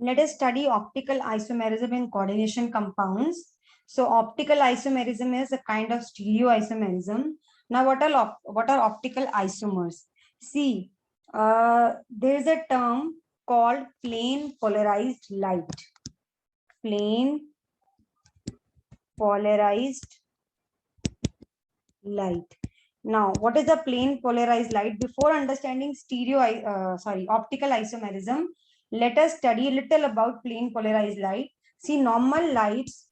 let us study optical isomerism in coordination compounds. So optical isomerism is a kind of stereoisomerism. Now what are optical isomers? See, there is a term called plane polarized light. Plane polarized light. Now, what is a plane polarized light? Before understanding optical isomerism, let us study a little about plane polarized light. See, normal lights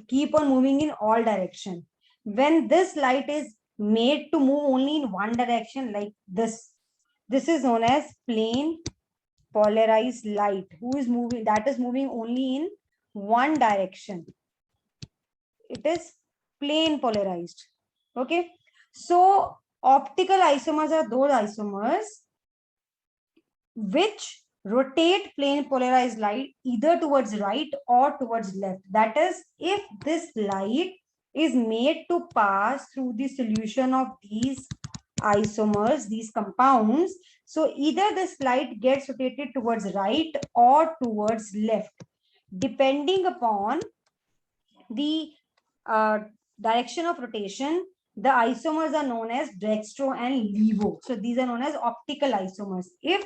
keep on moving in all direction. When this light is made to move only in one direction, like this is known as plane polarized light. That is moving only in one direction. It is plane polarized. Okay, so optical isomers are those isomers which rotate plane polarized light either towards right or towards left. That is, if this light is made to pass through the solution of these isomers, these compounds, so either this light gets rotated towards right or towards left, depending upon the direction of rotation. The isomers are known as dextro and levo. So these are known as optical isomers. If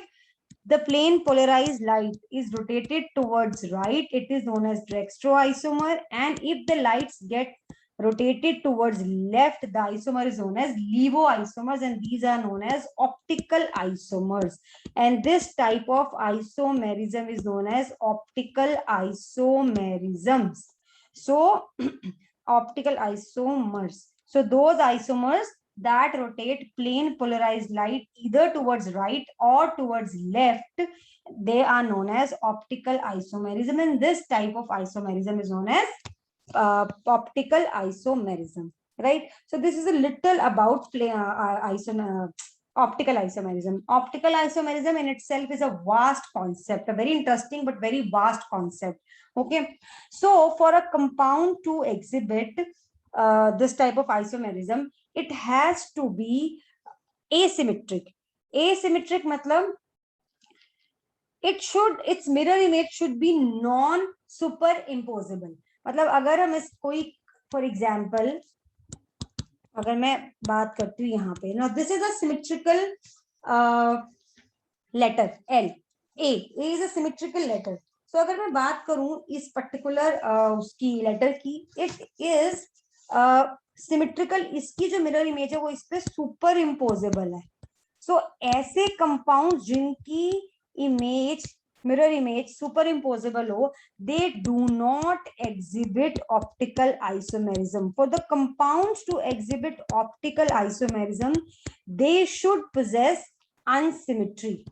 the plane polarized light is rotated towards right, it is known as dextro isomer, and if the lights get rotated towards left, the isomer is known as levo isomers, and these are known as optical isomers. And this type of isomerism is known as optical isomerisms. So optical isomers, so those isomers that rotate plane polarized light either towards right or towards left, they are known as optical isomerism, and this type of isomerism is known as optical isomerism, right? So this is a little about optical isomerism. Optical isomerism in itself is a vast concept, a very interesting but very vast concept. Okay, so for a compound to exhibit this type of isomerism, it has to be asymmetric. Asymmetric matlab its mirror image should be non superimposable. मतलब अगर हम इस कोई for example अगर मैं बात करती हूँ यहाँ पे, now this is a symmetrical letter L. A is a symmetrical letter. So अगर मैं बात करूँ इस पर्टिकुलर उसकी लेटर की, इट इज सिमेट्रिकल. इसकी जो मिरर इमेज है वो इस पे सुपर इम्पोजेबल है. सो ऐसे कंपाउंड जिनकी image mirror image superimposable ho, they do not exhibit optical isomerism. For the compounds to exhibit optical isomerism, they should possess unsymmetry.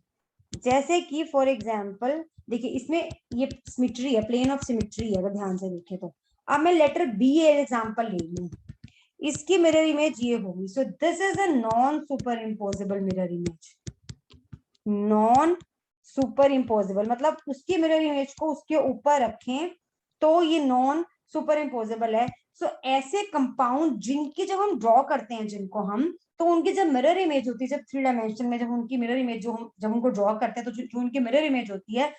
जैसे कि फॉर एग्जाम्पल देखिए इसमें ये सिमेट्री है, प्लेन ऑफ सिमेट्री है. अगर ध्यान से देखें तो अब मैं लेटर बी एग्जाम्पल ले लूं, इसकी मिरर इमेज ये होगी. So this is a non super imposable mirror image. Non super imposable मतलब उसकी मिरर इमेज को उसके ऊपर रखें तो ये नॉन सुपर इम्पोजेबल है. सो ऐसे कंपाउंड जिनकी जब हम ड्रॉ करते हैं, जिनको हम, तो उनकी जब मिरर इमेज होती है, जब 3 डायमेंशन में जब उनकी मिरर इमेज जो हम जब उनको ड्रॉ करते हैं, तो जो उनकी मिरर इमेज होती है,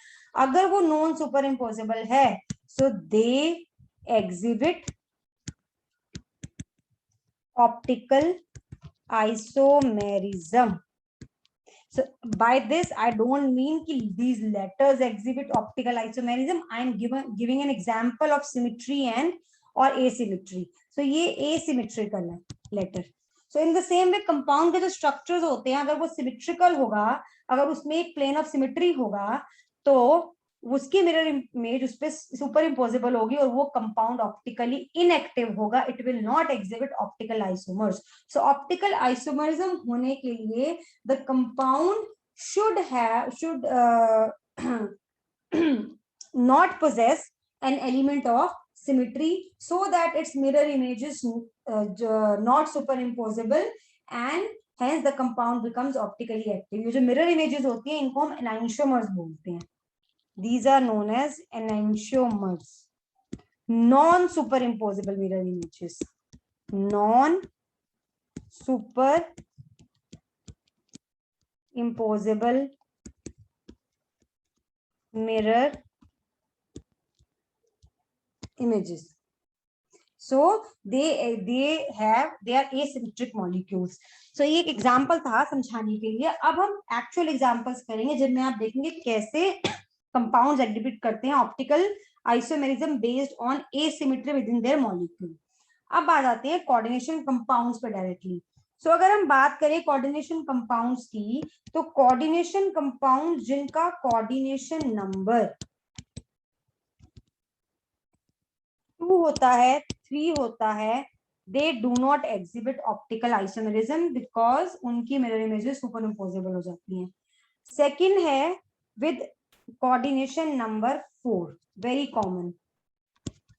अगर वो नॉन सुपर इम्पोजेबल है, so they exhibit optical isomerism. So by this I don't mean कि these letters exhibit optical isomerism. I am giving an example of symmetry and or asymmetry. So ये asymmetrical है letter. So in the same way compound के जो structures होते हैं, अगर वो symmetrical होगा, अगर उसमें एक plane of symmetry होगा, तो उसकी मिरर इमेज उस पर सुपर इम्पोजेबल होगी और वो कंपाउंड ऑप्टिकली इनएक्टिव होगा. It will not exhibit optical isomers. So optical isomerism होने के लिए the compound should not possess an element of symmetry so that its mirror image is not superimposable and hence the compound becomes optically active. ये जो mirror images होती हैं इनको हम enantiomers बोलते हैं. These are known as enantiomers. Non-superimposable mirror images. Non-superimposable mirror images. So they are asymmetric molecules. So ये एक एग्जाम्पल था समझाने के लिए. अब हम एक्चुअल एग्जाम्पल्स करेंगे जिनमें आप देखेंगे कैसे कंपाउंड्स एग्जिबिट करते हैं optical isomerism based on asymmetry with in their molecule. अब आ जाते हैं कोऑर्डिनेशन कंपाउंड्स पे डायरेक्टली. सो अगर हम बात करें कोऑर्डिनेशन कंपाउंड्स की, तो कोऑर्डिनेशन कंपाउंड जिनका कोऑर्डिनेशन नंबर 2 होता है, 3 होता है, they do not exhibit optical isomerism because उनकी मिरर इमेजेस सुपरइम्पोजेबल हो जाती हैं. सेकंड है with coordination number 4, very common.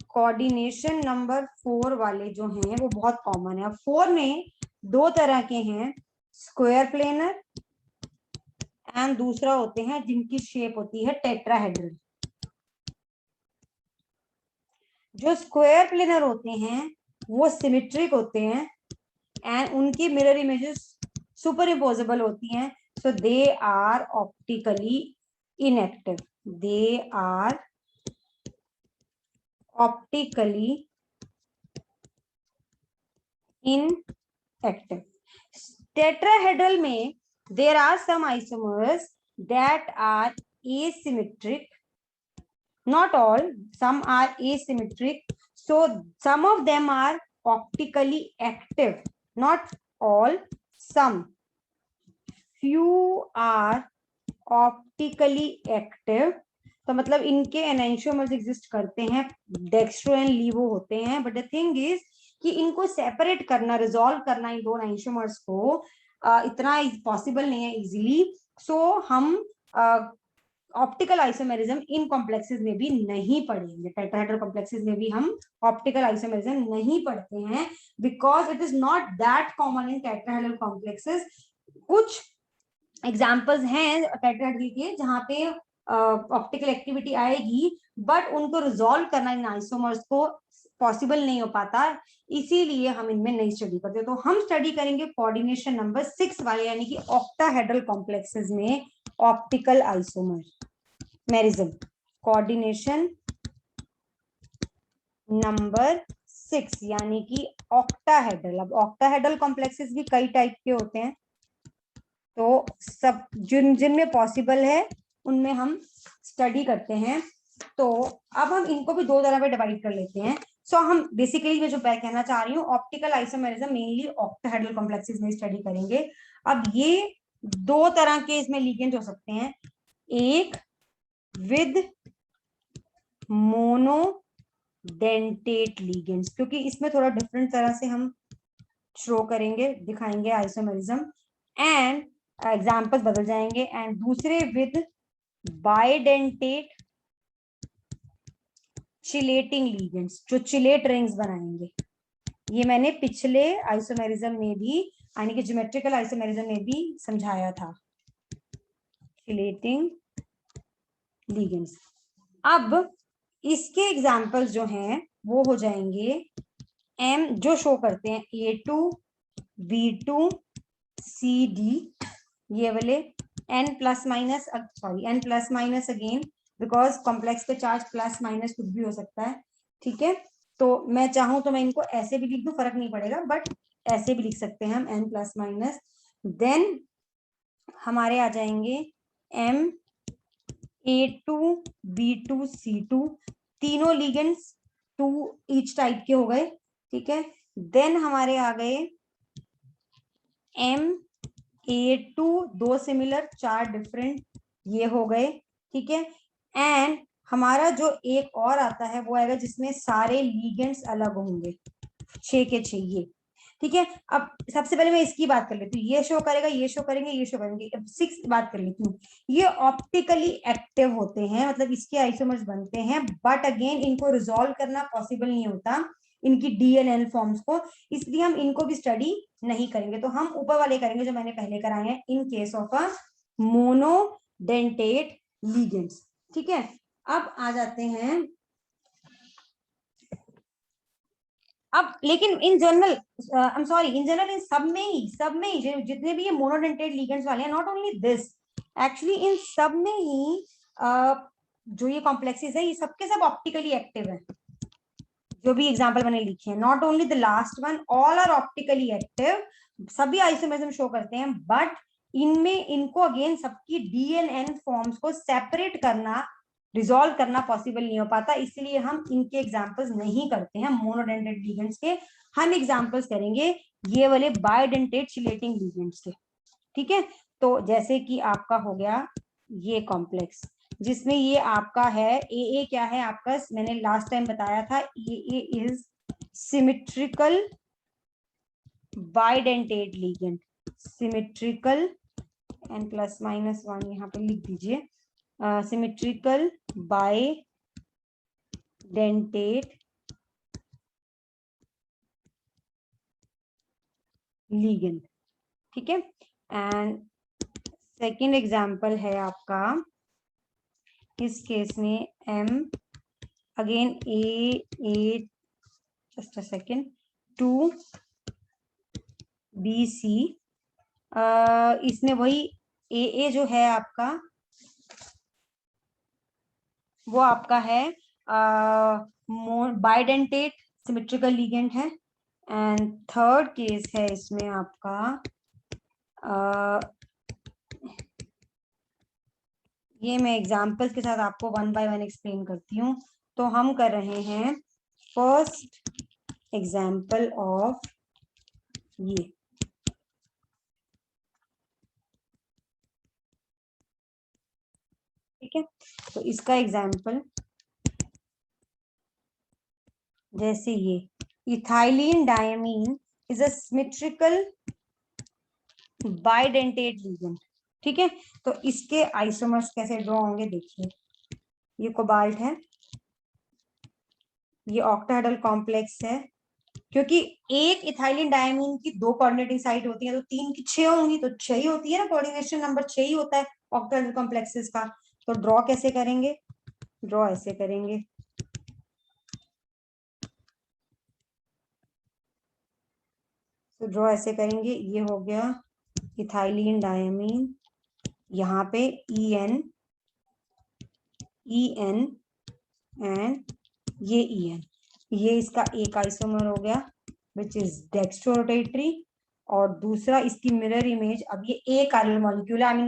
Coordination number 4 वाले जो हैं वो बहुत कॉमन है. अब 4 में दो तरह के हैं, स्क्वायर प्लेनर एंड दूसरा होते हैं जिनकी शेप होती है टेट्राहेड्रल. जो स्क्वायर प्लेनर होते हैं वो सिमेट्रिक होते हैं एंड उनकी मिरर इमेजेस सुपरइम्पोजेबल होती हैं. So they are optically inactive. They are optically inactive. Tetrahedral में there are some isomers that are asymmetric. Not all, some are asymmetric. So some of them are optically active. Not all, some. Few are optically active. तो मतलब इनके enantiomers exist करते हैं, dextro and लीवो होते हैं. But the thing is कि इनको separate करना, रिजॉल्व करना इन दो एनेंशियोमर्स को इतना पॉसिबल नहीं है इजीली. सो हम ऑप्टिकल आइसोमेरिज्म इन कॉम्प्लेक्सेस में भी नहीं पढ़ेंगे. टेट्राहेड्रल कॉम्प्लेक्सेस में भी हम ऑप्टिकल आइसोमेरिज्म नहीं पढ़ते हैं because it is not that common in tetrahedral complexes. कुछ एग्जांपल्स हैं टेट्राहेड्रल के जहां पे ऑप्टिकल एक्टिविटी आएगी बट उनको रिजॉल्व करना इन आइसोमर्स को पॉसिबल नहीं हो पाता, इसीलिए हम इनमें नहीं स्टडी करते. तो हम स्टडी करेंगे कोऑर्डिनेशन नंबर 6 वाले यानी कि ऑक्टाहेड्रल कॉम्प्लेक्सेस में ऑप्टिकल आइसोमेरिज्म. कोऑर्डिनेशन नंबर 6 यानी कि ऑक्टाहेड्रल. अब ऑक्टाहेड्रल कॉम्प्लेक्सेस भी कई टाइप के होते हैं, तो सब जिनमें पॉसिबल है उनमें हम स्टडी करते हैं. तो अब हम इनको भी दो तरह में डिवाइड कर लेते हैं. सो हम बेसिकली मैं जो कहना चाह रही हूँ optical isomerism mainly octahedral complexes में स्टडी करेंगे. अब ये दो तरह के इसमें लिगेंड हो सकते हैं, एक विद मोनोडेंटेट लिगेंड्स, क्योंकि इसमें थोड़ा डिफरेंट तरह से हम शो करेंगे, दिखाएंगे आइसोमेरिज्म एंड एग्जांपल्स बदल जाएंगे. एंड दूसरे विद बाइडेंटेट चिलेटिंग लिगेंड्स, जो चिलेट रिंग्स बनाएंगे. ये मैंने पिछले आइसोमेरिज्म में भी यानी कि ज्योमेट्रिकल आइसोमेरिज्म में भी समझाया था, चिलेटिंग लिगेंड्स. अब इसके एग्जांपल्स जो हैं वो हो जाएंगे एम जो शो करते हैं A2 B2 CD, ये वाले n plus minus, sorry n plus minus again because complex पे चार्ज प्लस माइनस कुछ भी हो सकता है. ठीक है, तो मैं चाहूं तो मैं इनको ऐसे भी लिख दूं, फर्क नहीं पड़ेगा, बट ऐसे भी लिख सकते हैं हम n प्लस माइनस. देन हमारे आ जाएंगे m A2 B2 C2, तीनों लिगेंड्स 2 ईच टाइप के हो गए. ठीक है, देन हमारे आ गए m A2 दो सिमिलर, 4 डिफरेंट, ये हो गए. ठीक है, एंड हमारा जो एक और आता है वो आएगा जिसमें सारे लिगेंड्स अलग होंगे, 6 के 6 ये. ठीक है, अब सबसे पहले मैं इसकी बात कर लेती हूँ. ये शो करेगा, ये शो करेंगे, ये शो करेंगे. अब 6 बात कर लेती हूँ. ये ऑप्टिकली एक्टिव होते हैं, मतलब इसके आइसोमर्स बनते हैं, बट अगेन इनको रिजॉल्व करना पॉसिबल नहीं होता इनकी DNL फॉर्म्स को, इसलिए हम इनको भी स्टडी नहीं करेंगे. तो हम ऊपर वाले करेंगे जो मैंने पहले कराए हैं in case of a monodentate ligands. ठीक है, अब आ जाते हैं. अब लेकिन in general, I am sorry, in general in सब में ही जितने भी ये मोनोडेंटेट लिगेंड्स वाले हैं, not only this, actually in सब में ही जो ये कॉम्प्लेक्सेस है ये सबके सब ऑप्टिकली एक्टिव है. जो भी एग्जांपल मैंने लिखे हैं, not only the last one, all are optically active, सभी आइसोमरिज्म शो करते हैं, बट इनमें इनको अगेन सबकी डी एंड एन फॉर्म्स को सेपरेट करना, रिजॉल्व करना पॉसिबल नहीं हो पाता, इसलिए हम इनके एग्जांपल्स नहीं करते हैं मोनोडेंटेट लिगेंड्स के। हम एग्जांपल्स करेंगे ये वाले बाइडेंटेट चिलेटिंग लिगेंड्स के। ठीक है, तो जैसे कि आपका हो गया ये कॉम्प्लेक्स, जिसमें ये आपका है ए क्या है आपका, मैंने लास्ट टाइम बताया था, A is symmetrical bidentate ligand, symmetrical n plus minus one यहाँ पे लिख दीजिए, सिमेट्रिकल बाइडेंटेट लिगेंड। ठीक है, एंड सेकेंड एग्जाम्पल है आपका इस केस में M again A just a second 2BC, इसमें वही ए जो है आपका वो आपका है बाइडेंटेट सिमेट्रिकल लिगेंड है, एंड थर्ड केस है इसमें आपका ये मैं एग्जांपल्स के साथ आपको वन बाय वन एक्सप्लेन करती हूँ। तो हम कर रहे हैं फर्स्ट एग्जांपल ऑफ ये, ठीक है, तो इसका एग्जांपल जैसे ये ethylene diamine is a symmetrical bidentate ligand. ठीक है, तो इसके आइसोमर्स कैसे ड्रॉ होंगे देखिए, ये कोबाल्ट है, ये ऑक्टाहेड्रल कॉम्प्लेक्स है, क्योंकि एक इथाइलिन डायमीन की 2 कोऑर्डिनेटिंग साइट होती है, तो 3 की 6 होंगी, तो 6 ही होती है ना, कोऑर्डिनेशन नंबर 6 ही होता है ऑक्टाहेड्रल कॉम्प्लेक्सेस का। तो ड्रॉ कैसे करेंगे, ड्रॉ ऐसे करेंगे, तो ड्रॉ ऐसे करेंगे, ये हो गया इथाइलिन डायमीन, यहाँ पे EN एंड ये EN, ये इसका एक आइसोमर हो गया विच इज डेक्स्ट्रोरोटेटरी, और दूसरा इसकी मिरर इमेज, अब ये एक कार्बन मॉलिक्यूल है, आई मीन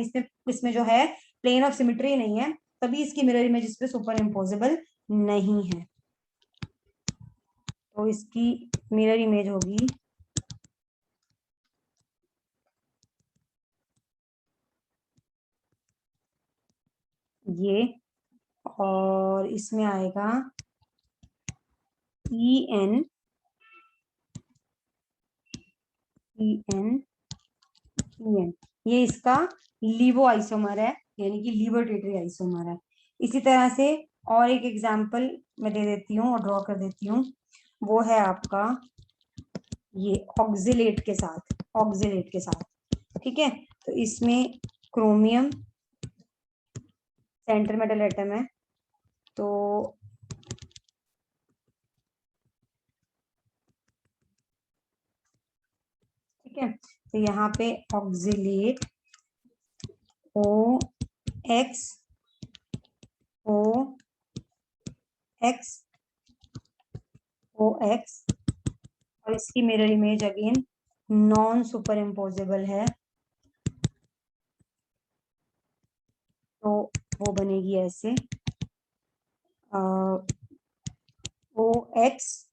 इसमें जो है प्लेन ऑफ सिमेट्री नहीं है, तभी इसकी मिरर इमेज इस पे सुपर इम्पोजेबल नहीं है, तो इसकी मिरर इमेज होगी ये, और इसमें आएगा EN ये इसका लीवो आइसोमर है, यानी कि लिबोरेटरी आइसोमर है। इसी तरह से और एक एग्जांपल मैं दे देती हूँ और ड्रॉ कर देती हूँ, वो है आपका ये ऑक्सिलेट के साथ, ऑक्सिलेट के साथ, ठीक है, तो इसमें क्रोमियम सेंटर मेटल एटम है, तो ठीक है, तो यहाँ पे ऑक्सिलेट OX और इसकी mirror image again non superimposable है, तो वो बनेगी ऐसे OX,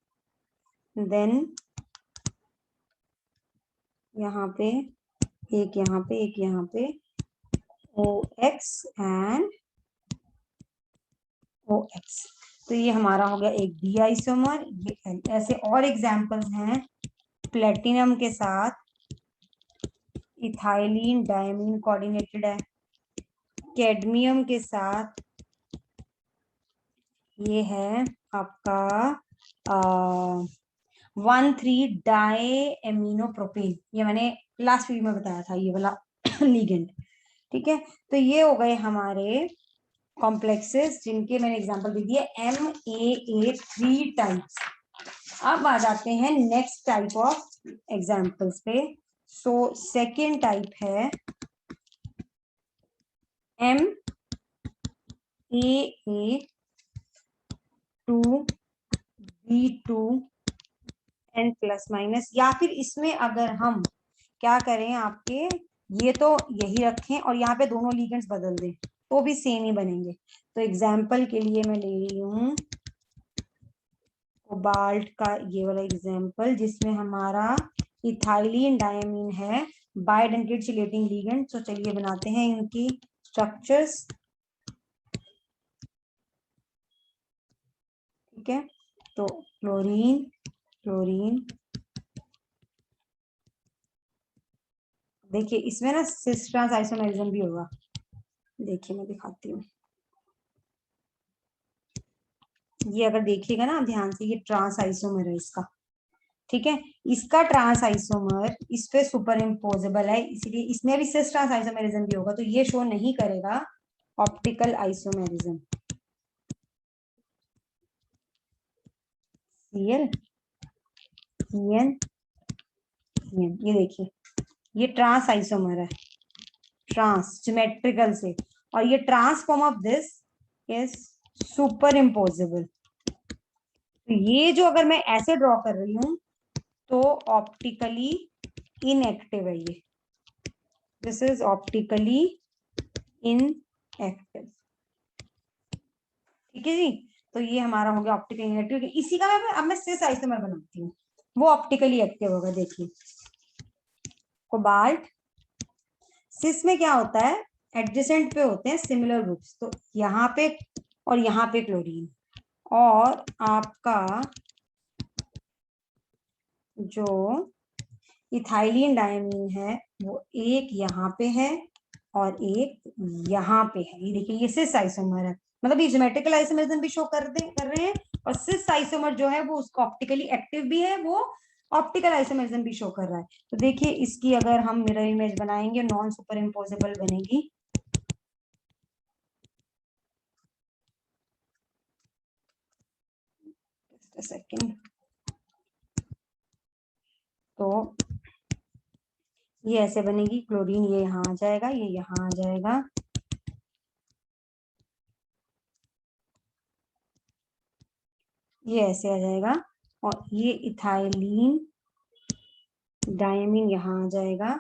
देन यहाँ पे एक, यहाँ पे एक, यहाँ पे OX एंड OX, तो ये हमारा हो गया एक डी आइसोमर। ये ऐसे और एग्जांपल्स हैं, प्लेटिनम के साथ इथाइलिन डायमीन कोऑर्डिनेटेड है, कैडमियम के साथ ये है आपका 1,3 डाई एमिनो प्रोपेन, ये मैंने लास्ट वीडियो में बताया था ये वाला लिगेंड। ठीक है, तो ये हो गए हमारे कॉम्प्लेक्सेस जिनके मैंने एग्जांपल दे दिए MAA3 टाइप्स। अब आ जाते हैं नेक्स्ट टाइप ऑफ एग्जांपल्स पे। सो सेकेंड टाइप है MAA2B C2N प्लस माइनस, या फिर इसमें अगर हम क्या करें आपके, ये तो यही रखें और यहाँ पे दोनों लिगेंड्स बदल दें तो भी सेम ही बनेंगे। तो एग्जाम्पल के लिए मैं ले रही हूँ कोबाल्ट का ये वाला एग्जाम्पल, जिसमें हमारा इथाइलिन डायमीन है बाइडेंटेट चिलेटिंग लिगेंड। तो चलिए बनाते हैं इनकी स्ट्रक्चर्स। ठीक है, तो क्लोरीन क्लोरीन, देखिए इसमें ना सिस ट्रांस आइसोमेरिज्म भी होगा। देखिए मैं दिखाती हूँ, ये अगर देखिएगा ना ध्यान से, ये ट्रांस आइसोमर है इसका। ठीक है, इसका ट्रांस आइसोमर इस पे सुपर इम्पोजेबल है, इसीलिए इसमें भी सिस ट्रांस आइसोमेरिज्म भी होगा, तो ये शो नहीं करेगा optical isomerism. Cl CN CN, ये देखिए ये ट्रांस आइसोमर है, ट्रांस ज्योमेट्रिकल से, और ये trans form of this is superimposable. तो ये जो अगर मैं ऐसे ड्रॉ कर रही हूं तो ऑप्टिकली इनएक्टिव है ये, दिस इज ऑप्टिकली इनएक्टिव। ठीक है जी, तो ये हमारा हो गया ऑप्टिकली इनएक्टिव। इसी का मैं अब मैं सिस आइसोमर बनाती हूँ, वो ऑप्टिकली एक्टिव होगा। देखिए कोबाल्ट, सिस में क्या होता है, एडजेसेंट पे होते हैं सिमिलर ग्रुप्स, तो यहाँ पे और यहाँ पे क्लोरीन, और आपका जो इथाइलिन डायमीन है वो एक यहाँ पे है और एक यहाँ पे है। ये देखिए ये सिस आइसोमर है, मतलब ये ज्योमेट्रिकल आइसोमरिज्म भी शो कर रहे हैं, और सिस आइसोमर जो है वो उसको ऑप्टिकली एक्टिव भी है, वो ऑप्टिकल आइसोमरिज्म भी शो कर रहा है। तो देखिए इसकी अगर हम मिरर इमेज बनाएंगे नॉन सुपर इम्पोजेबल बनेगी। सेकेंड, तो ये ऐसे बनेगी, क्लोरीन ये यहाँ आ जाएगा, ये यहाँ आ जाएगा, ये ऐसे आ जाएगा, और ये इथाइलिन डायमीन यहाँ आ जाएगा,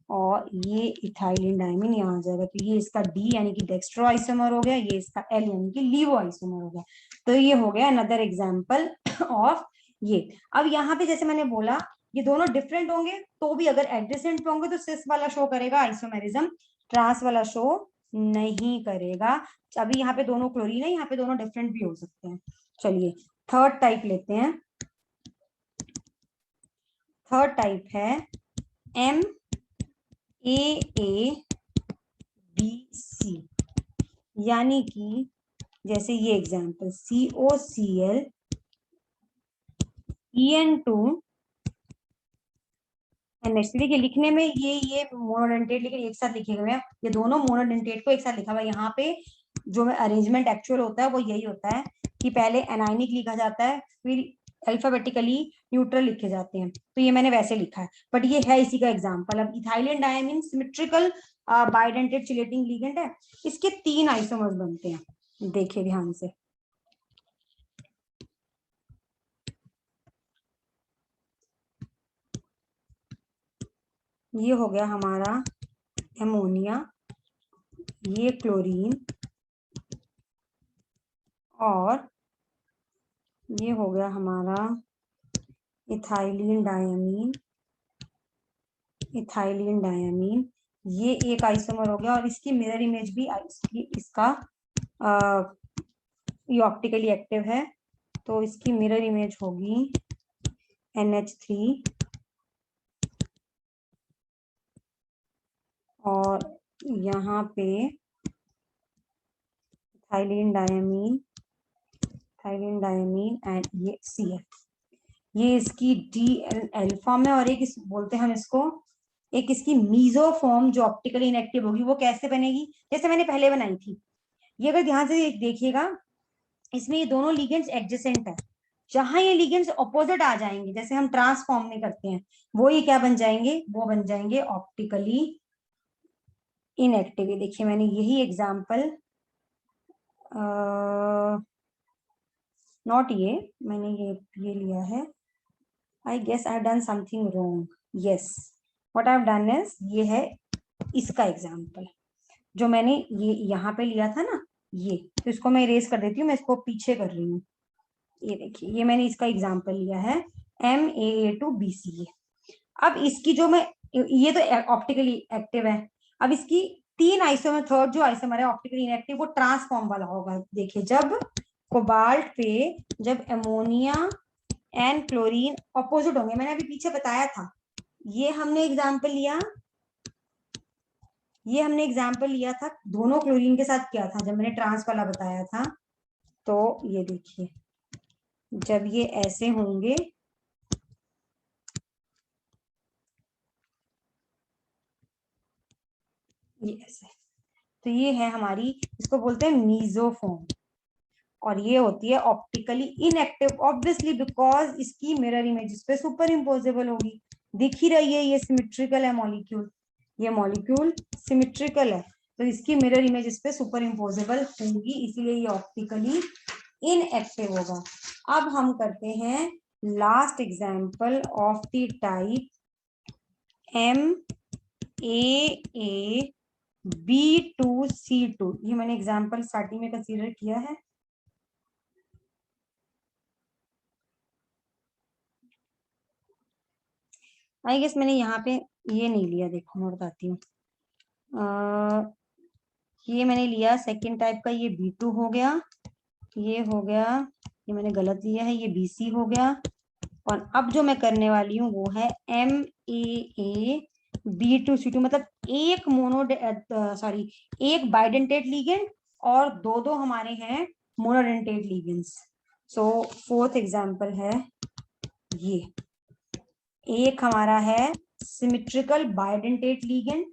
और ये इथाइलिन डायमीन यहाँ आ जाएगा। तो ये इसका डी यानी कि डेक्स्ट्रो आइसोमर हो गया, ये इसका एल यानी कि लीवो आइसोमर हो गया। तो ये हो गया अनदर एग्जाम्पल ऑफ ये। अब यहाँ पे जैसे मैंने बोला ये दोनों डिफरेंट होंगे तो भी अगर एडजेसेंट पे होंगे तो सिस वाला शो करेगा आइसोमेरिज्म, ट्रांस वाला शो नहीं करेगा। अभी यहाँ पे दोनों क्लोरीन है, यहाँ पे दोनों डिफरेंट भी हो सकते हैं। चलिए थर्ड टाइप लेते हैं। थर्ड टाइप है MAABC, यानी कि जैसे ये एग्जांपल COCl En2 NH। देखिए लिखने में ये मोनोडेंटेट लेकिन एक साथ लिखे हुए हैं, ये दोनों मोनोडेंटेट को एक साथ लिखा हुआ है। यहाँ पे जो अरेंजमेंट एक्चुअल होता है वो यही होता है कि पहले एनाइनिक लिखा जाता है, फिर अल्फाबेटिकली न्यूट्रल लिखे जाते हैं, तो ये मैंने वैसे लिखा है, बट ये है इसी का एग्जांपल। अब ethylene diamine symmetrical bidentate chelating ligand है, इसके 3 आइसोमर्स बनते हैं, देखिए ध्यान से। ये हो गया हमारा एमोनिया, ये क्लोरीन, और ये हो गया हमारा इथाइलिन डायमीन, इथाइलिन डायमीन, ये एक आइसोमर हो गया, और इसकी मिरर इमेज भी इसका ये ऑप्टिकली एक्टिव है, तो इसकी मिरर इमेज होगी NH3, और यहाँ पे थाइलिन डायमीन, थाइलिन डायमीन एंड ये CF, ये इसकी DL फॉर्म है, और एक इस बोलते हैं हम इसको, एक इसकी मीजो फॉर्म जो ऑप्टिकली इनएक्टिव होगी। वो कैसे बनेगी, जैसे मैंने पहले बनाई थी, ये अगर ध्यान से देखिएगा इसमें ये दोनों लिगेंड्स एडजेसेंट है, जहां ये लिगेंड्स ऑपोजिट आ जाएंगे जैसे हम ट्रांसफॉर्म में करते हैं, वो ये क्या बन जाएंगे, वो बन जाएंगे ऑप्टिकली इनएक्टिव। देखिए मैंने यही एग्जाम्पल नॉट ये, मैंने ये लिया है। I guess I done something wrong. Yes, what I have done is, ये है इसका एग्जाम्पल जो मैंने ये यहाँ पे लिया था ना, ये तो इसको मैं इरेज कर देती हूँ, मैं इसको पीछे कर रही हूँ। ये देखिए, ये मैंने इसका एग्जाम्पल लिया है MAA2BCA। अब इसकी जो मैं, ये तो ऑप्टिकली एक्टिव है, अब इसकी तीन आइसोमर, थर्ड जो आइसोमर है ऑप्टिकली इनएक्टिव, वो ट्रांसफॉर्म वाला होगा। देखिए, जब कोबाल्ट पे जब अमोनिया एंड क्लोरीन ऑपोजिट होंगे, मैंने अभी पीछे बताया था, ये हमने एग्जाम्पल लिया, ये हमने एग्जाम्पल लिया था दोनों क्लोरीन के साथ किया था जब मैंने ट्रांस वाला बताया था। तो ये देखिए, जब ये ऐसे होंगे, ये ऐसे, तो ये है हमारी, इसको बोलते हैं मीजोफॉर्म, और ये होती है ऑप्टिकली इनएक्टिव ऑब्वियसली बिकॉज इसकी मिरर इमेज इस पे सुपर इम्पोजेबल होगी। दिख ही रही है, ये सिमेट्रिकल है मॉलिक्यूल, ये मॉलिक्यूल सिमेट्रिकल है, तो इसकी मिरर इमेज इस पे सुपर इम्पोजेबल होगी, इसीलिए ये ऑप्टिकली इनएक्टिव होगा। अब हम करते हैं last example of the type MAA-B2C2। ये मैंने एग्जाम्पल स्टार्टिंग में कंसीडर किया है। आई गेस मैंने यहाँ पे ये नहीं लिया, देखो मैं बताती हूँ। ये मैंने लिया सेकेंड टाइप का, ये B2 हो गया, ये हो गया, ये मैंने गलत लिया है, ये BC हो गया। और अब जो मैं करने वाली हूँ वो है MAA-B2C2, मतलब एक सॉरी, एक बाइडेंटेट लिगेंड और दो दो हमारे हैं मोनोडेंटेट लिगेंड्स। सो फोर्थ एग्जांपल है ये, एक हमारा है सिमेट्रिकल बाइडेंटेट लिगेंड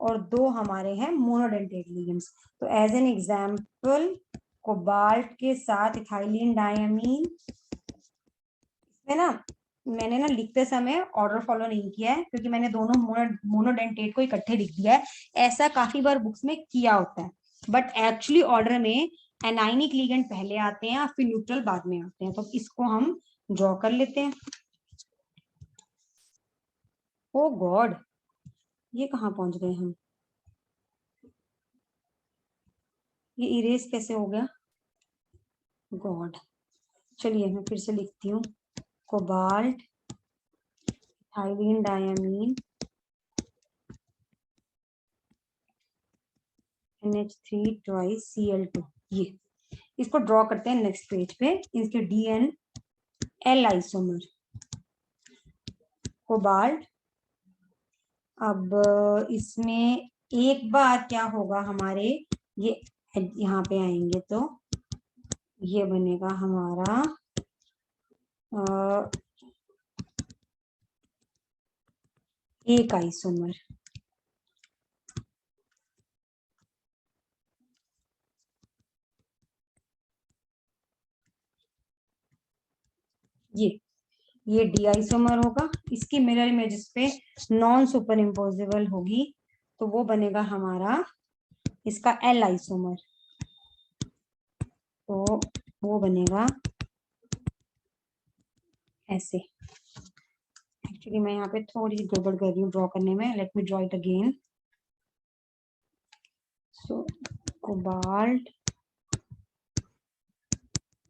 और दो हमारे हैं मोनोडेंटेट लिगेंड्स। तो एज एन एग्जांपल, कोबाल्ट के साथ इथाइलिन डायमीन, है ना, मैंने ना लिखते समय ऑर्डर फॉलो नहीं किया है क्योंकि मैंने दोनों मोनोडेंटेट को इकट्ठे लिख दिया है। ऐसा काफी बार बुक्स में किया होता है, बट एक्चुअली ऑर्डर में एनाइनिक लिगेंड पहले आते हैं और फिर न्यूट्रल बाद में आते हैं। तो इसको हम ड्रॉ कर लेते हैं। ओ गॉड, ये कहाँ पहुंच गए हम, ये इरेज कैसे हो गया, गॉड। चलिए मैं फिर से लिखती हूँ, cobalt, ethylene diamine, NH3 twice Cl2। ये इसको ड्रॉ करते हैं नेक्स्ट पेज पे, इसके DNL आइसोमर कोबाल्ट। अब इसमें एक बार क्या होगा हमारे, ये यहाँ पे आएंगे तो ये बनेगा हमारा एक आइसोमर। ये डी आइसोमर होगा, इसकी मिरर इमेज पे नॉन सुपर इम्पोजेबल होगी, तो वो बनेगा हमारा इसका एल आइसोमर। तो वो बनेगा ऐसे। एक्चुअली मैं यहाँ पे थोड़ी सी गड़बड़ कर रही हूँ ड्रॉ करने में, let me draw it again. So cobalt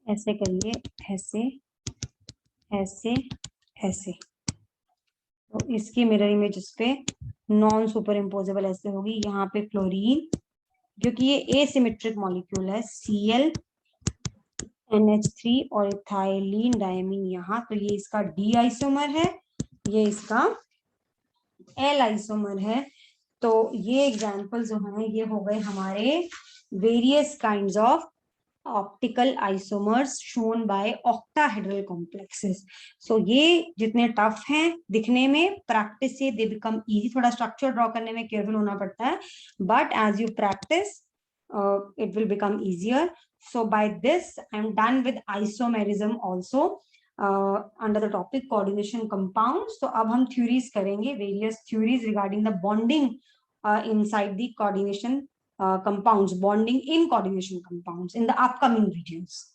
ऐसे करिए, ऐसे ऐसे ऐसे, तो इसकी मिरर इमेज इस पे नॉन सुपर इम्पोजेबल ऐसे होगी। यहाँ पे क्लोरीन, क्योंकि ये एसिमेट्रिक मॉलिक्यूल है, Cl NH3 और इथाइलिन डायमीन यहाँ, तो ये इसका डी आइसोमर है, ये इसका एल आइसोमर है। तो ये एग्जांपल जो है ये हो गए हमारे various kinds of optical isomers shown by octahedral complexes. So ये जितने टफ हैं दिखने में, प्रैक्टिस से दे बिकम इजी। थोड़ा स्ट्रक्चर ड्रॉ करने में केयरफुल होना पड़ता है, but as you practise it will become easier. So by this I am done with isomerism also under the topic coordination compounds. तो अब हम theories करेंगे, various theories regarding the bonding inside the coordination compounds, bonding in coordination compounds in the upcoming videos.